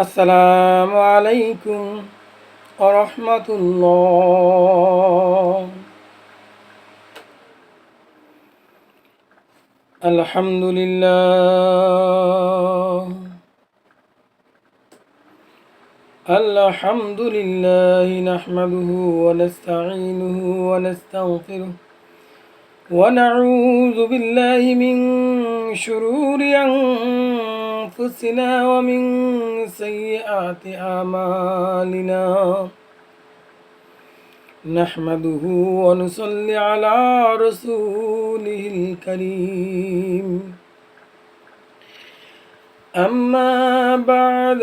আসসালামু আলাইকুম ওয়া রাহমাতুল্লাহ। আলহামদুলিল্লাহ আলহামদুলিল্লাহ নাহমাদুহু ওয়া নাস্তাঈনুহু ওয়া নাস্তাগফিরুহ ওয়া নাউযু বিল্লাহি মিন শুরুরি আনফুসিনা ওয়া মিন সাইয়্যাতি আমালিনা। نحمده ونصلي على رسوله الكريم. أما بعد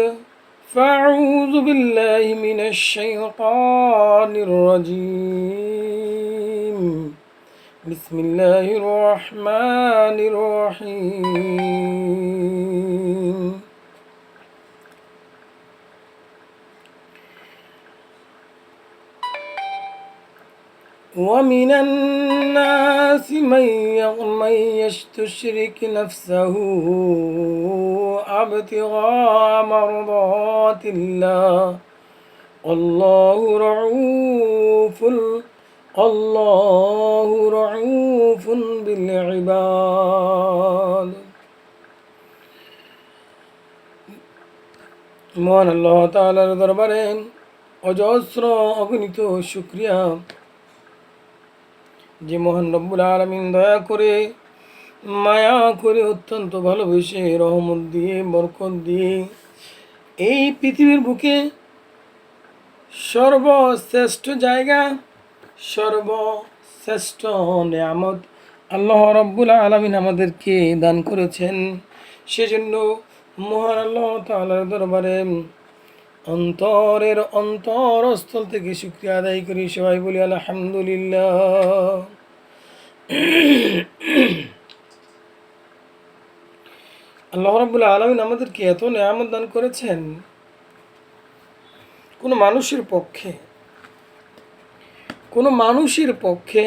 فأعوذ بالله من الشيطان الرجيم. بسم الله الرحمن الرحيم. ومن الناس من يستشرك نفسه ابتغاء مرضات الله الله رعوف بالعباد. মহান আল্লাহ তাআলার দরবারে অজস্র অগণিত শুকরিয়া যে মহান রব্বুল আলামিন দয়া করে মায়া করে অত্যন্ত ভালোবেসে রহমত দিয়ে বরকত দিয়ে এই পৃথিবীর বুকে সর্বশ্রেষ্ঠ জায়গা সর্বশ্রেষ্ঠ নেয়ামত আল্লাহ রব্বুল আলামিন আমাদেরকে দান করেছেন। সেজন্য মহান আল্লাহ তাআলার দরবারে অন্তরের অন্তরস্থল থেকে শুকরিয়া আদায় করি। সবাই বলি আলহামদুলিল্লাহ। আল্লাহ রাব্বুল আলামিন আমাদেরকে এত নেয়ামত দান করেছেন, কোনো মানুষের পক্ষে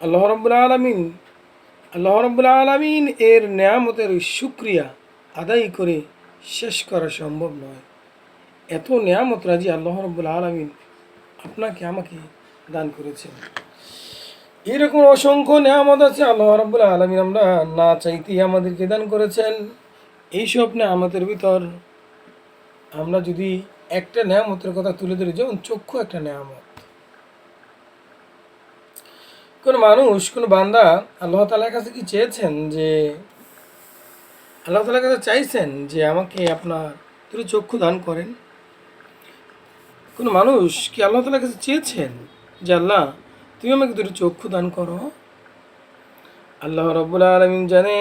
আল্লাহ রাব্বুল আলামিন এর নেয়ামতের শুকরিয়া আদায় করে শেষ করা সম্ভব নয়। এত নেয়ামত রাজি আল্লাহ রাব্বুল আলামিন আপনাকে আমাকে দান করেছেন। এরকম অসংখ্য নেয়ামত আছে আল্লাহ রাব্বুল আলামিন আমরা না চাইতেই আমাদেরকে দান করেছেন। এইসব নেয়ামতের ভিতর আমরা যদি একটা নেয়ামতের কথা তুলে ধরি, যেমন চক্ষু একটা নেয়ামত। কোন মানুষ কোন বান্দা আল্লাহ তাআলার কাছে কি চেয়েছেন, যে আল্লাহ তাআলার কাছে চাইছেন যে আমাকে আপনার দুটো চক্ষু দান করেন? কোন মানুষ কি আল্লাহ তাআলার কাছে চেয়েছেন যে আল্লাহ তুমি আমাকে দুটো চক্ষু দান করো? আল্লাহ রাব্বুল আলামিন জানে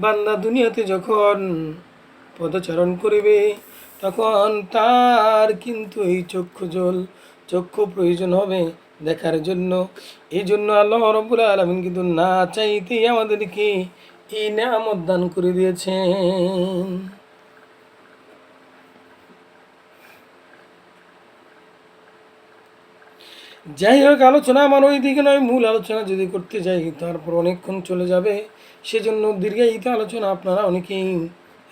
বান্দা দুনিয়াতে যখন পদচারণ করিবে তখন তার কিন্তু এই চক্ষু প্রয়োজন হবে দেখার জন্য। এই জন্য আল্লাহ রাব্বুল আলামিন কিন্তু না চাইতেই আমাদেরকে এই নেয়ামত দান করে দিয়েছেন। যাই হোক, আলোচনা আমার ওই দিকে নয়, মূল আলোচনা যদি করতে যাই তারপর অনেকক্ষণ চলে যাবে। সেজন্য দীর্ঘায়িত আলোচনা আপনারা অনেকেই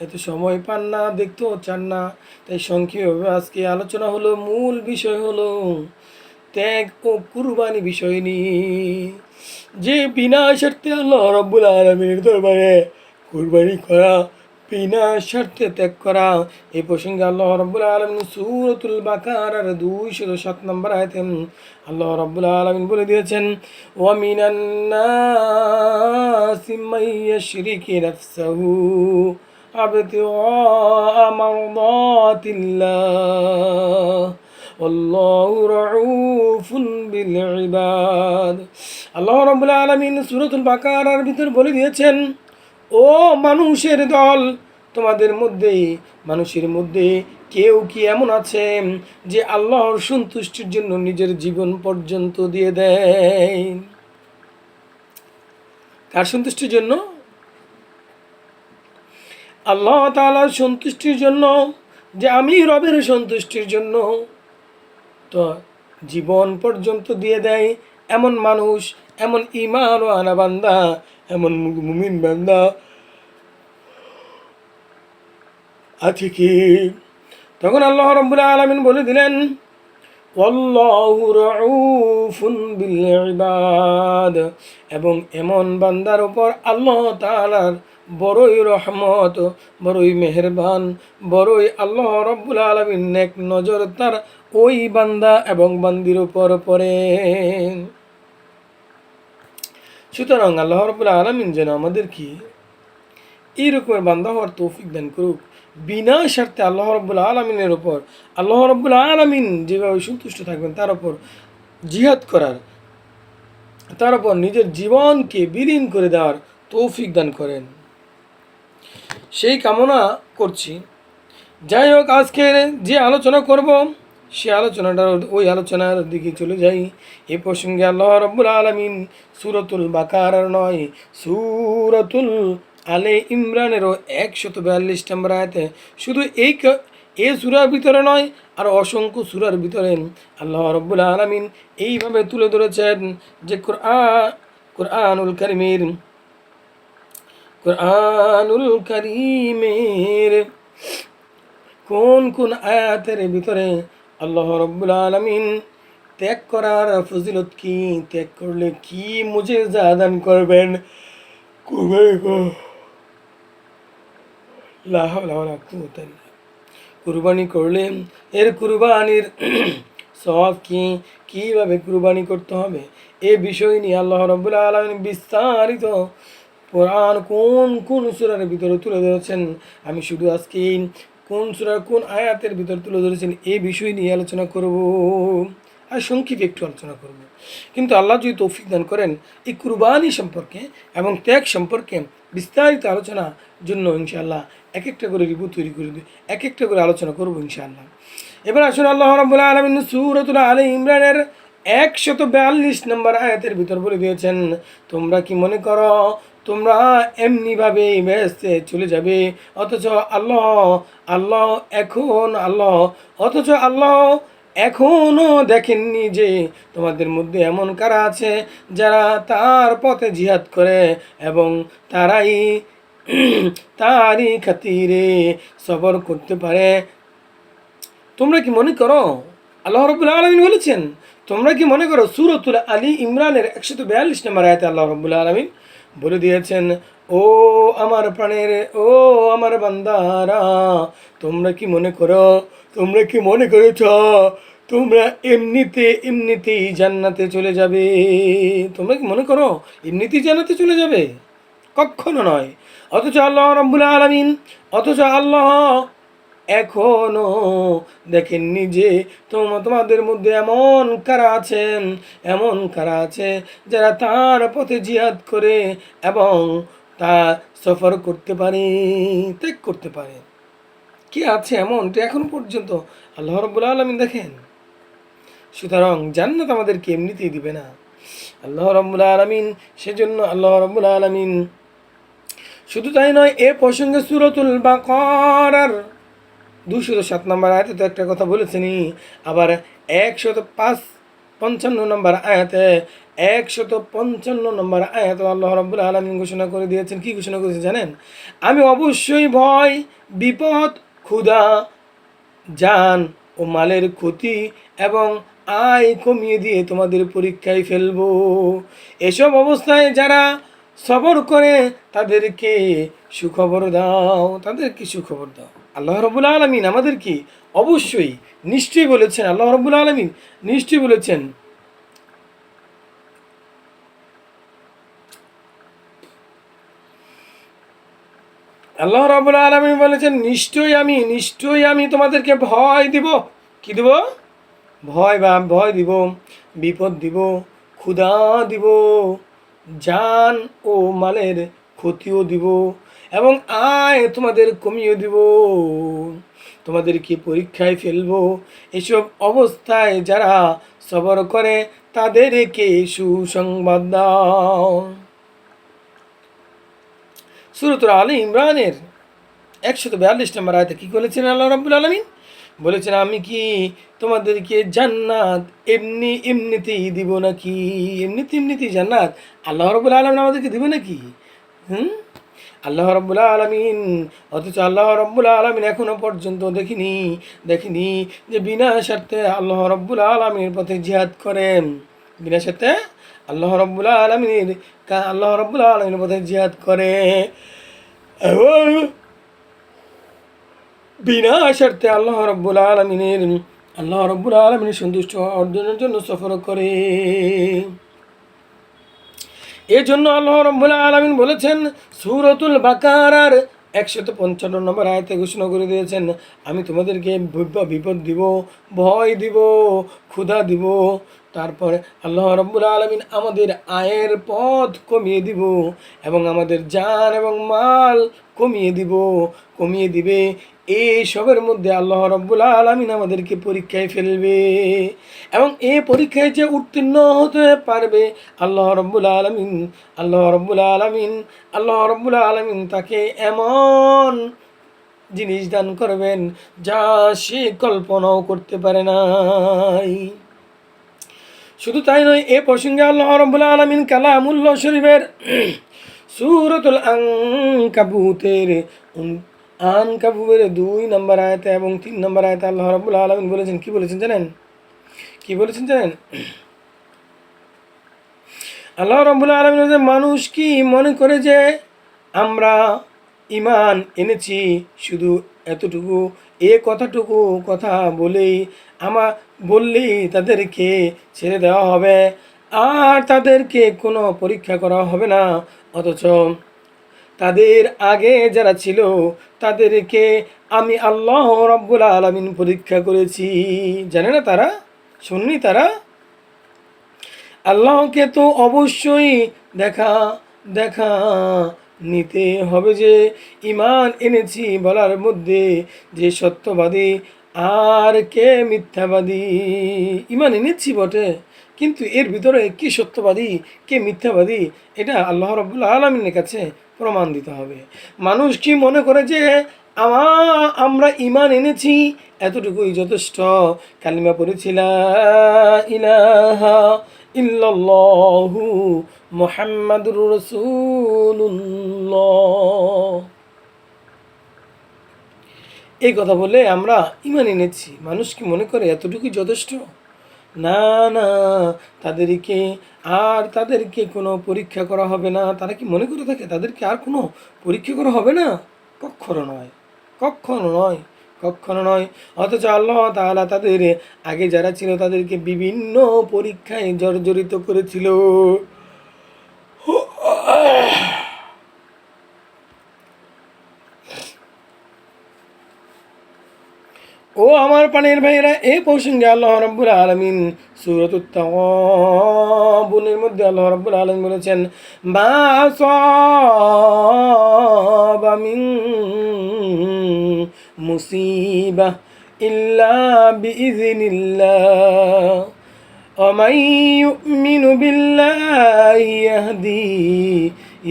এত সময় পান না, দেখতেও চান না, তাই সংক্ষেপভাবে আজকে আলোচনা হলো, মূল বিষয় হলো ত্যাগ ও কুরবানি বিষয় নিয়ে, যে বিনা স্বার্থে আল্লাহ রাব্বুল আলামিনের দরবারে কুরবানি করা, বিনা স্বার্থে ত্যাগ করা। এই প্রসঙ্গে আল্লাহ রাব্বুল আলামিন সূরাতুল বাকারার 207 নম্বর আয়াতে আল্লাহ রাব্বুল আলামিন বলে দিয়েছেন, ওয়া মিনান নাসি মান ইয়াশরিকু নাফসাহু আবতিগা মারদাতিল্লাহ আল্লাহু রাউফুন বিল ইবাদ। আল্লাহ রাব্বুল আলামিন সূরাতুল বাকারার ভিতর বলে দিয়েছেন, ও মানুষের দল, মানুষের মধ্যে কেউ কি এমন আছে যে আল্লাহর সন্তুষ্টির জন্য নিজের জীবন পর্যন্ত দিয়ে দেয়? কার সন্তুষ্টির জন্য? আল্লাহ তাআলার সন্তুষ্টির জন্য, যে আমি রবের সন্তুষ্টির জন্য তো জীবন পর্যন্ত দিয়ে দেয় এমন মানুষ, এমন ঈমান ও আনা বান্দা, এমন মুমিন বান্দা আছে কি? তখন আল্লাহ রাব্বুল আলামিন বলে দিলেন, ওয়াল্লাহু রাউফুন বিল ইবাদ, এবং এমন বান্দার উপর আল্লাহ তাআলার বড়ই রহমত, বড়ই মেহেরবান, বড়ই আল্লাহ রাব্বুল আলামিন নেক নজর তার ওই বান্দা এবং বান্দির উপর পড়ে। সুতরাং আল্লাহ রাব্বুল আলামিন যেন আমাদেরকে এই রকমের বান্দা হওয়ার তৌফিক দান করুক, বিনা স্বার্থে আল্লাহ রাব্বুল আলামিনের উপর, আল্লাহ রাব্বুল আলামিন যেভাবে সন্তুষ্ট থাকবেন তার উপর জিহাদ করার, তার উপর নিজের জীবনকে বিলীন করে দেওয়ার তৌফিক দান করেন, সেই কামনা করছি। যাই হোক, আজকে যে আলোচনা করব সে ওই আলোচনার দিকে চলে যাই। এ প্রসঙ্গে আল্লাহ রাব্বুল আলামিন সূরাতুল বাকারার নয়, সূরাতুল আলে ইমরানেরও 142 নম্বর আয়াতে, শুধু এই সূরার ভিতরে নয়, আর অসংখ্য সূরার ভিতরে আল্লাহ রাব্বুল আলামিন এইভাবে তুলে ধরেছেন যে কুরআনুল কারীমের কোন কোন আয়াতের ভিতরে আল্লাহ রাব্বুল আলামিন ত্যাগ করার ফজিলত কি, ত্যাগ করলে কি মুজিজা দান করবেন, কুরবানি করলে এর কুরবানির সওয়াব কি, কীভাবে কুরবানি করতে হবে, এ বিষয় নিয়ে আল্লাহ রাব্বুল আলামিন বিস্তারিত কোরআন কোন কোন সূরার ভিতরে তুলে ধরেছেন। আমি শুধু আজকে কোন সূরার কোন আয়াতের ভিতর তুলে ধরেছেন এই বিষয় নিয়ে আলোচনা করব, আর সংক্ষেপে একটু আলোচনা করব। কিন্তু আল্লাহ যদি তৌফিক দান করেন এই কুরবানি সম্পর্কে এবং ত্যাগ সম্পর্কে বিস্তারিত আলোচনার জন্য ইনশাআল্লাহ এক একটা করে রিভিউ তৈরি করে এক একটা করে আলোচনা করব ইনশাআল্লাহ। এবার আসুন, আল্লাহ রাব্বুল আলামিন সূরাতুল আলে ইমরানের 142 নম্বর আয়াতের ভিতর বলে দিয়েছেন, তোমরা কি মনে করো তোমরা এমনিভাবে বেহেশতে চলে যাবে, অথচ আল্লাহ এখনও দেখেননি যে তোমাদের মধ্যে এমন কারা আছে যারা তার পথে জিহাদ করে এবং তারই খাতিরে সবর করতে পারে। তোমরা কি মনে করো, আল্লাহ রাব্বুল আলামিন বলেছেন, তোমরা কি মনে করো, সূরাতুল আলী ইমরানের 142 নম্বর আয়াতে আল্লাহ রাব্বুল আলামিন বলে দিয়েছেন, ও আমার প্রাণের, ও আমার বান্দারা, তোমরা কি মনে করেছ তোমরা এমনিতেই জান্নাতে চলে যাবে? তোমরা কি মনে করো এমনিতেই জান্নাতে চলে যাবে? কখনো নয়। অথচ আল্লাহ এখনো দেখেননি যে তোমাদের মধ্যে এমন কারা আছে যারা তার পথে জিহাদ করে এবং তা সফর করতে পারে, ত্যাগ করতে পারে। কি আছে এমন এখনো পর্যন্ত আল্লাহ রাব্বুল আলামিন দেখেন। সুতরাং জান্নাত আমাদেরকে এমনিতেই দিবে না আল্লাহ রাব্বুল আলামিন। সেজন্য আল্লাহ রাব্বুল আলামিন শুধু তাই নয়, এ প্রসঙ্গে সূরাতুল বাকারার 207 নম্বর আয়াতে তো একটা কথা বলেছেনই, আবার 155 নম্বর আয়াতে 155 নম্বর আয়াতে আল্লাহ রাব্বুল আলামিন ঘোষণা করে দিয়েছেন। কি ঘোষণা করেছেন জানেন? আমি অবশ্যই ভয়, বিপদ, ক্ষুধা, জান ও মালের ক্ষতি এবং আয় কমিয়ে দিয়ে তোমাদের পরীক্ষায় ফেলবো। এসব অবস্থায় যারা সবর করে তাদেরকে সুখবর দাও। আল্লাহ রাব্বুল আলামিন আমাদেরকে অবশ্যই নিশ্চয়ই বলেছেন, আল্লাহ রাব্বুল আলামিন নিশ্চয়ই বলেছেন, আল্লাহ রাব্বুল আলামিন বলেছেন, নিশ্চয়ই আমি তোমাদেরকে ভয় দিব। কি দিব? ভয় দিব, বিপদ দিব, ক্ষুধা দিব, জান ও মালের ক্ষতিও দিব এবং আয় তোমাদের কমিয়ে দিব, তোমাদেরকে পরীক্ষায় ফেলবো। এসব অবস্থায় যারা সবর করে তাদেরকে সুসংবাদ দাও। সূরাতুল আলী ইমরানের 142 নম্বর আয়াতে কি বলেছেন আল্লাহ রাব্বুল আলামিন? বলেছেন, আমি কি তোমাদেরকে জান্নাত এমনিতেই দিব নাকি? এমনিতেই জান্নাত আল্লাহ রাব্বুল আলামিন আমাদেরকে দিবে নাকি? আল্লাহ রাব্বুল আলামিন, অথচ আল্লাহ রাব্বুল আলামিন এখনো পর্যন্ত দেখিনি যে বিনা স্বার্থে আল্লাহ রাব্বুল আলামিনের পথে জিহাদ করেন। বিনা স্বার্থে আল্লাহ রাব্বুল আলামিনের পথে জিহাদ করে এবং বিনা স্বার্থে আল্লাহ রাব্বুল আলামিনের সন্তুষ্ট অর্জনের জন্য সফর করে। এজন্য আল্লাহ রাব্বুল আলামিন বলেছেন সূরাতুল বাকারার 155 নম্বর আয়াতে ঘোষণা করে দিয়েছেন, আমি তোমাদেরকে বিপদ দিব, ভয় দিব, ক্ষুধা দিব। তারপরে আল্লাহ রাব্বুল আলামিন আমাদের আয়ের পথ কমিয়ে দিব এবং আমাদের জান এবং মাল কমিয়ে দিবে। এই সবের মধ্যে আল্লাহ রাব্বুল আলামিন আমাদেরকে পরীক্ষায় ফেলবে এবং এই পরীক্ষায় যে উত্তীর্ণ হতে পারবে আল্লাহ রাব্বুল আলামিন তাকে এমন জিনিস দান করবেন যা সে কল্পনাও করতে পারে নাই। শুধু তাই নয়, এ প্রসঙ্গে আল্লাহ রাব্বুল আলামিন কালামুল্লাহ শরীফের সূরাতুল আনকাবুতের 2 নম্বর আয়াতে এবং 3 নম্বর আয়াতে আল্লাহ রাব্বুল আলামিন বলেছেন, কি বলেছেন জানেন? আল্লাহ রাব্বুল আলামিন বলেছেন, মানুষ কি মনে করে যে আমরা ঈমান এনেছি শুধু এতটুকু কথা বললেই তাদেরকে ছেড়ে দেওয়া হবে আর তাদেরকে কোনো পরীক্ষা করা হবে না, অথচ তাদের আগে যারা ছিল তাদেরকে আমি আল্লাহ রাব্বুল আলামিন পরীক্ষা করেছি। জানে না তারা? শুননি তারা? আল্লাহকে তো অবশ্যই দেখা নিতে হবে যে ঈমান এনেছি বলার মধ্যে যে সত্যবাদী আর কে মিথ্যাবাদী। ঈমান এনেছি বটে, কিন্তু এর ভিতরে কে সত্যবাদী কে মিথ্যাবাদী এটা আল্লাহ রাব্বুল আলামিনের কাছে প্রমাণ দিতে হবে। মানুষ কি মনে করে যে আমরা ঈমান এনেছি এতটুকুই যথেষ্ট, কালিমা পড়েছি লা ইলাহা ইল্লাল্লাহু মুহাম্মাদুর রাসূলুল্লাহ, এই কথা বলে আমরা ঈমান এনেছি। মানুষ কি মনে করে এতটুকুই যথেষ্ট? না, তাদেরকে কোনো পরীক্ষা করা হবে না। তারা কি মনে করে থাকে তাদেরকে আর কোনো পরীক্ষা করা হবে না? কখনো নয়। অথচ আল্লাহ তাআলা তাদের আগে যারা ছিল তাদেরকে বিভিন্ন পরীক্ষায় জর্জরিত করেছিল। ও আমার প্রাণের ভাইয়েরা, এই প্রসঙ্গে আল্লাহ রাব্বুল আলামিন সূরাতুত তাগাবুনের মধ্যে আল্লাহ রাব্বুল আলামিন বলেছেন, মা আসাবা মিন মুসিবাহ ইল্লা বিইযনিল্লাহ ওয়া মান ইউমিনু বিল্লাহি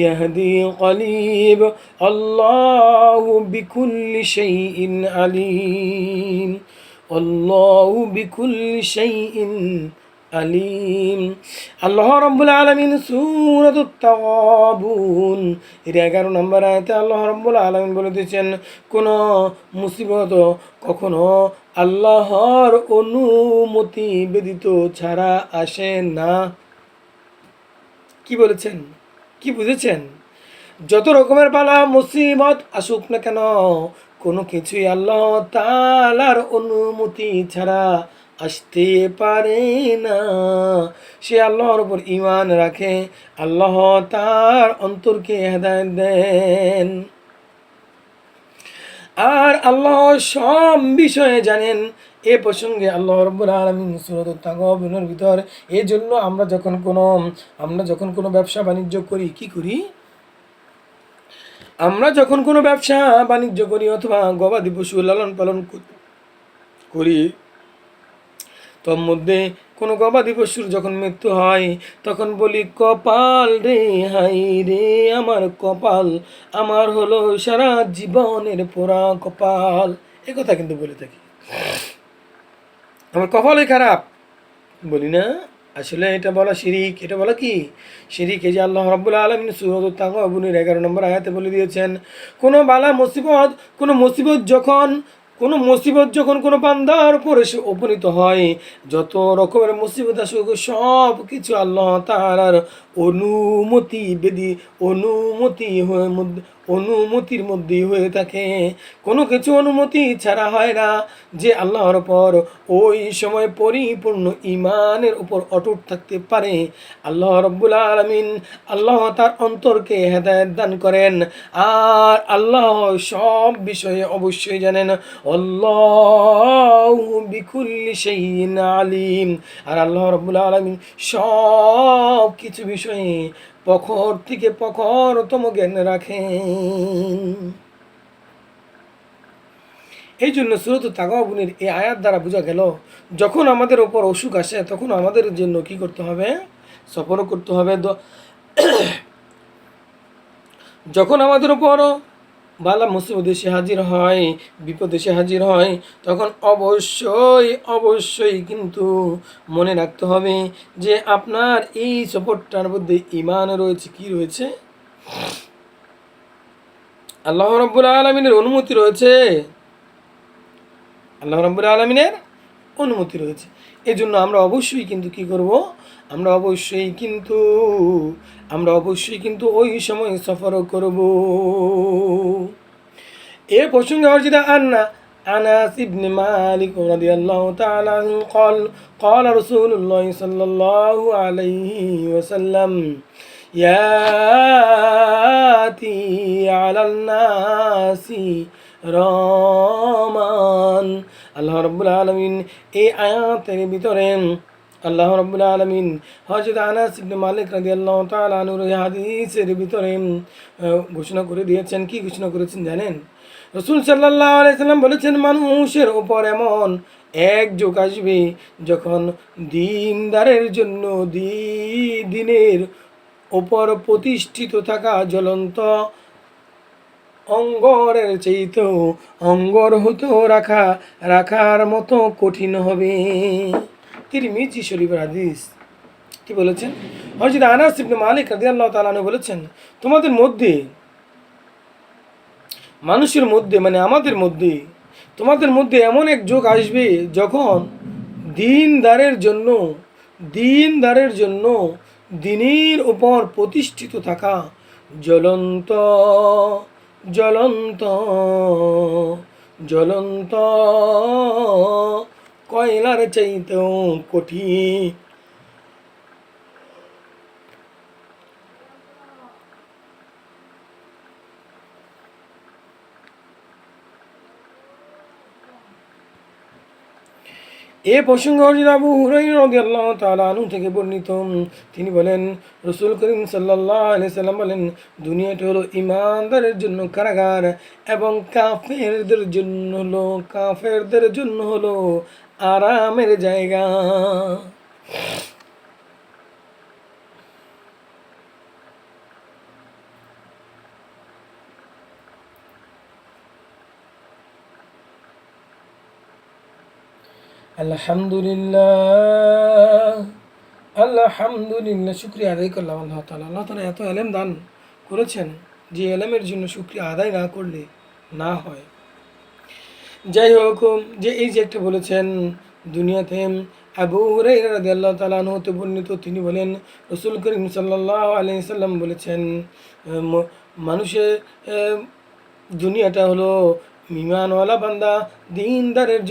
ইয়াহদি কলিব আল্লাহু বিকুল্লি শাইইন আলিম। আল্লাহ রাব্বুল আলামিন সূরাতুত তাগাবুন এর 11 নম্বর আয়াতে আল্লাহ রাব্বুল আলামিন বলে দিয়েছেন, কোন মুসিবত কখনো আল্লাহর অনুমতি ব্যতীত ছাড়া আসে না। কি বলেছেন? কি বুঝেছেন? যত রকমের বালা মুসিবত আসুক না কেন, কোনো কিছুই আল্লাহ তাআলার অনুমতি ছাড়া আসতে পারে না। সে আল্লাহর উপর ঈমান রাখে, আল্লাহ তার অন্তরকে হেদায়েত দেন আর আল্লাহ সব বিষয়ে জানেন। এ প্রসঙ্গে আল্লাহ রাব্বুল আলামিন সূরাতুত তাগাবুনের ভিতর, এই জন্য আমরা যখন কোনো ব্যবসা বাণিজ্য করি, কি করি? আমরা যখন কোনো ব্যবসা বাণিজ্য করি অথবা গবাদি পশু লালন পালন করি, তোর মধ্যে কোনো গবাদি পশুর যখন মৃত্যু হয় তখন বলি, কপাল রে, হাই রে আমার কপাল, আমার হলো সারা জীবনের পোড়া কপাল। এ কথা কিন্তু বলে থাকি, আমার কপালই খারাপ, বলি না? আসলে এটা বলা শিরিক, এটা বলা কি শিরিক। এই যে আল্লাহ রাব্বুল আলামিন সূরা তাগাবুনের 11 নম্বর আয়াতে বলে দিয়েছেন, কোনো বালা মুসিবত, কোনো মুসিবত যখন কোনো বান্দার উপর এসে উপনীত হয়, যত রকমের মুসিবত আসুক সব কিছু আল্লাহ তাআলার অনুমতি বেদি অনুমতি হয়ে অনুমতির মধ্যেই হয়ে থাকে। কোনো কিছু অনুমতি ছাড়া হয় না। যে আল্লাহর উপর ওই সময় পরিপূর্ণ ইমানের উপর অটুট থাকতে পারে, আল্লাহ রাব্বুল আলামিন আল্লাহ তার অন্তরকে হেদায়েত দান করেন। আর আল্লাহ সব বিষয়ে অবশ্যই জানেন। আল্লাহু বিকুল্লি শাইইন আলিম। আর আল্লাহ রাব্বুল আলামিন সব কিছু বিষয়ে প্রখর থেকে প্রখরতম জ্ঞান রাখেন। এই জন্য সূরাত তাগাবুনের এই আয়াত দ্বারা বোঝা গেল, যখন আমাদের ওপর অসুখ আসে তখন আমাদের জন্য কি করতে হবে? সফর করতে হবে। যখন আমাদের ওপর বালা মুসিবত এসে হাজির হয়, বিপদ এসে হাজির হয়, তখন অবশ্যই কিন্তু মনে রাখতে হবে যে আপনার এই সফরটার মধ্যে ঈমান রয়েছে। কি রয়েছে? আল্লাহ রাব্বুল আলামিনের অনুমতি রয়েছে। আল্লাহ রাব্বুল আলামিনের অনুমতি রয়েছে। এই জন্য আমরা অবশ্যই কিন্তু কি করব? আমরা অবশ্যই কিন্তু ওই সময় সফর করব। এ প্রসঙ্গে অর্জিত আনাস ইবনে মালিক রাদিয়াল্লাহু তাআলা আনহু قال رسول الله صلى الله عليه وسلم ياتي على الناس রহমান। আল্লাহ রাব্বুল আলামিন এই আয়াতের ভিতরে আল্লাহ রাব্বুল আলামিন হযরত আনাস ইবনে মালিক রাদিয়াল্লাহু তাআলা আনহুর এই হাদিসের ভিতরে ঘোষণা করে দিয়েছেন। কি ঘোষণা করেছেন জানেন? রাসূল সাল্লাল্লাহু আলাইহি সাল্লাম বলেছেন, মানুষের উপর এমন এক যুগ আসবে যখন দিনের উপর প্রতিষ্ঠিত থাকা জ্বলন্ত অঙ্গরের চাইতেও অঙ্গর হতো রাখার মতো কঠিন হবে। তিরমিজি শরীফের হাদিস। কি বলেছেন? হযরত আনাস ইবনে মালিক রাদিয়াল্লাহু তাআলা আনহু বলেছেন, তোমাদের মধ্যে, মানুষের মধ্যে মানে আমাদের মধ্যে, তোমাদের মধ্যে এমন এক যুগ আসবে যখন দিনদারের জন্য দিনের উপর প্রতিষ্ঠিত থাকা জ্বলন্ত জ্বলন্ত জ্বলন্ত কয়লার চাইতেও কঠিন। এ প্রসঙ্গে হযরত আবু হুরায়রা রাদিয়াল্লাহু তাআলা আনহু থেকে বর্ণিত, তিনি বলেন, রাসূল করিম সাল্লাল্লাহু আলাইহি সাল্লাম বলেন, দুনিয়াটা হলো ঈমানদারের জন্য কারাগার এবং কাফেরদের জন্য হলো আরামের জায়গা। আলহামদুলিল্লাহ শুকরিয়া আদায় করলাম আল্লাহ তাআলা এত এলেম দান করেছেন যে এলেমের জন্য শুকরিয়া আদায় না করলে না হয়। যাই হোক, যে এই যে একটা বলেছেন দুনিয়াতে, আবু হুরায়রা রাদিয়াল্লাহু তাআলা আনহু হতে বর্ণিত, তিনি বলেন, রাসূল করিম সাল্লাল্লাহু আলাইহি সাল্লাম বলেছেন, মানুষের দুনিয়াটা হলো ঈমানওয়ালা বান্দা দিনদারের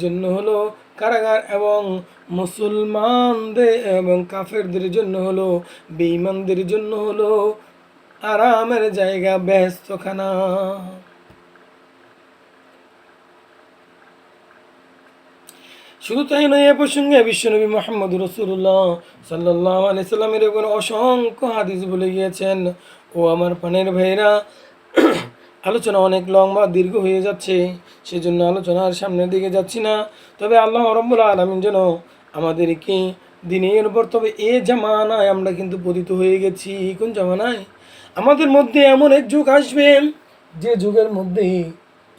জন্য হলো কারাগার এবং মুসলমানদের এবং কাফেরদের জন্য হলো বেঈমানদের জন্য হলো আরামের জায়গা, ব্যস্তখানা। শুধু তাই নয়, এ প্রসঙ্গে বিশ্বনবী মুহাম্মদ রাসূলুল্লাহ সাল্লাল্লাহু আলাইহি সাল্লামের উপর অসংখ্য হাদিস বলে গিয়েছেন। ও আমার প্রাণের ভাইরা, আলোচনা অনেক লম্বা দীর্ঘ হয়ে যাচ্ছে, সেজন্য আলোচনার সামনের দিকে যাচ্ছি না। তবে আল্লাহ রাব্বুল আলামিন যেন আমাদেরকে দিনের উপর, তবে এ জামানায় আমরা কিন্তু পতিত হয়ে গেছি। কোন জামানায়? আমাদের মধ্যে এমন এক যুগ আসবে যে যুগের মধ্যে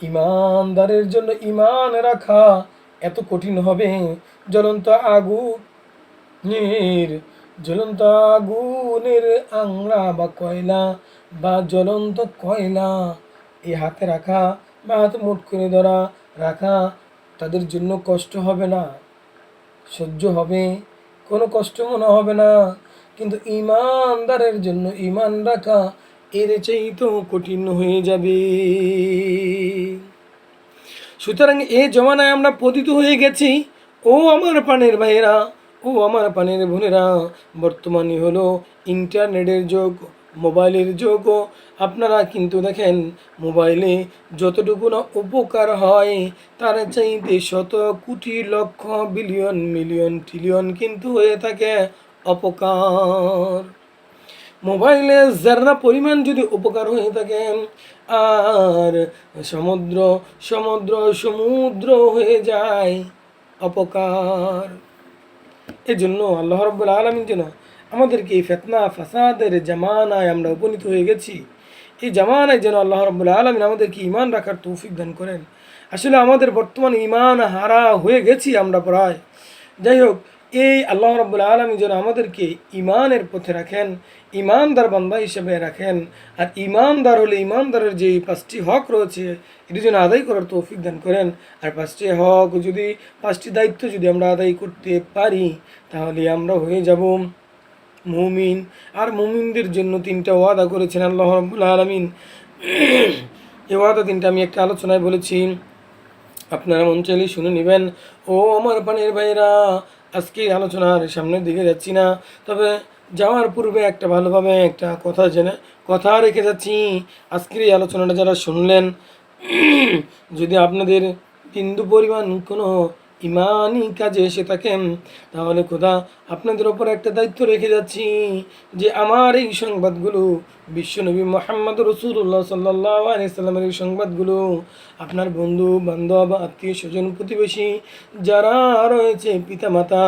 ইমানদারের জন্য ইমান রাখা এত কঠিন হবে জ্বলন্ত আগুনের জ্বলন্ত আগুনের আংড়া বা কয়লা বা জ্বলন্ত কয়লা এই হাতে রাখা বা হাতে মুঠ করে ধরা রাখা, তাদের জন্য কষ্ট হবে না, সহ্য হবে, কোনো কষ্ট মনে হবে না। কিন্তু ইমানদারের জন্য ইমান রাখা এর চাইতেও কঠিন হয়ে যাবে। সুতরাং এই জমানায় আমরা পতিত হয়ে গেছি। ও আমার প্রাণের ভাইয়েরা, ও আমার প্রাণের বোনেরা, বর্তমানে হলো ইন্টারনেটের যুগ, মোবাইলের যুগ। আপনারা কিন্তু দেখেন মোবাইলে যতটুকু না উপকার হয় তার চাইতে শত কোটি লক্ষ বিলিয়ন মিলিয়ন ট্রিলিয়ন কিন্তু হয়ে থাকে অপকার। মোবাইলে যারা পরিমাণ যদি উপকার হয়ে থাকে, আর সমুদ্র সমুদ্র সমুদ্র হয়ে যায় অপকার। এই জন্য আল্লাহ রাব্বুল আলামিন যেন আমাদেরকে এই ফিতনা ফাসাদের জামানায় আমরা উপনীত হয়ে গেছি, এই জামানায় যেন আল্লাহ রাব্বুল আলামিন আমাদেরকে ঈমান রাখার তৌফিক দান করেন। আসলে আমাদের বর্তমানে ঈমান হারা হয়ে গেছি আমরা প্রায়। যাই হোক, এই আল্লাহ রাব্বুল আলামিন যেন আমাদেরকে ঈমানের পথে রাখেন, ঈমানদার বান্দা হিসেবে রাখেন। আর ঈমানদার হলে ঈমানদারের যে 5টি হক রয়েছে এটি যেন আদায় করার তৌফিক দান করেন। আর 5টি হক যদি 5টি দায়িত্ব যদি আমরা আদায় করতে পারি তাহলে আমরা হয়ে যাব মুমিন। আর মুমিনদের জন্য 3টা ওয়াদা করেছেন আল্লাহ রাব্বুল আলামিন। এই ওয়াদা 3টা আমি একটা আলোচনায় বলেছি, আপনারা মন চাইলে শুনে নেবেন। ও আমার প্রাণের ভাইরা, আজকে আলোচনার সামনের দিকে যাচ্ছি না, তবে যাওয়ার পূর্বে একটা ভালোভাবে একটা কথা রেখে যাচ্ছি। আজকের এই আলোচনাটা যারা শুনলেন, যদি আপনাদের বিন্দু পরিমাণ কোনো ইমানি কাজে এসে থাকেন তাহলে খোদা আপনাদের ওপর একটা দায়িত্ব রেখে যাচ্ছি যে আমার এই সংবাদগুলো বিশ্বনবী মুহাম্মদ রাসূলুল্লাহ সাল্লাল্লাহু আলাইহি সাল্লামের এই সংবাদগুলো আপনার বন্ধু বান্ধব আত্মীয় স্বজন প্রতিবেশী যারা রয়েছে, পিতামাতা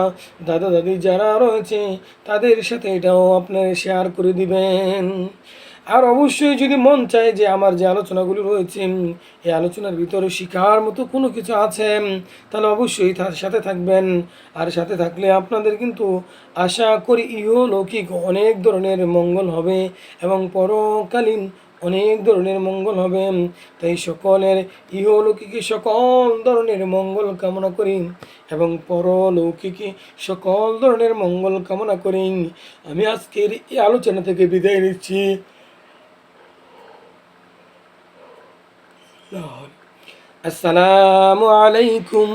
দাদা দাদি যারা রয়েছে তাদের সাথে এটাও আপনারা শেয়ার করে দিবেন। আর অবশ্যই যদি মন চায় যে আমার যে আলোচনাগুলো রয়েছে এই আলোচনার ভিতরে শিখার মতো কোনো কিছু আছে তাহলে অবশ্যই তার সাথে থাকবেন। আর সাথে থাকলে আপনাদের কিন্তু আশা করি ইহলৌকিক অনেক ধরনের মঙ্গল হবে এবং পরকালীন অনেক ধরনের মঙ্গল হবে। তাই সকলের ইহলৌকিকে সকল ধরনের মঙ্গল কামনা করি এবং পরলৌকিকে সকল ধরনের মঙ্গল কামনা করি আমি আজকের এই আলোচনা থেকে বিদায় নিচ্ছি। আসসালামু আলাইকুম।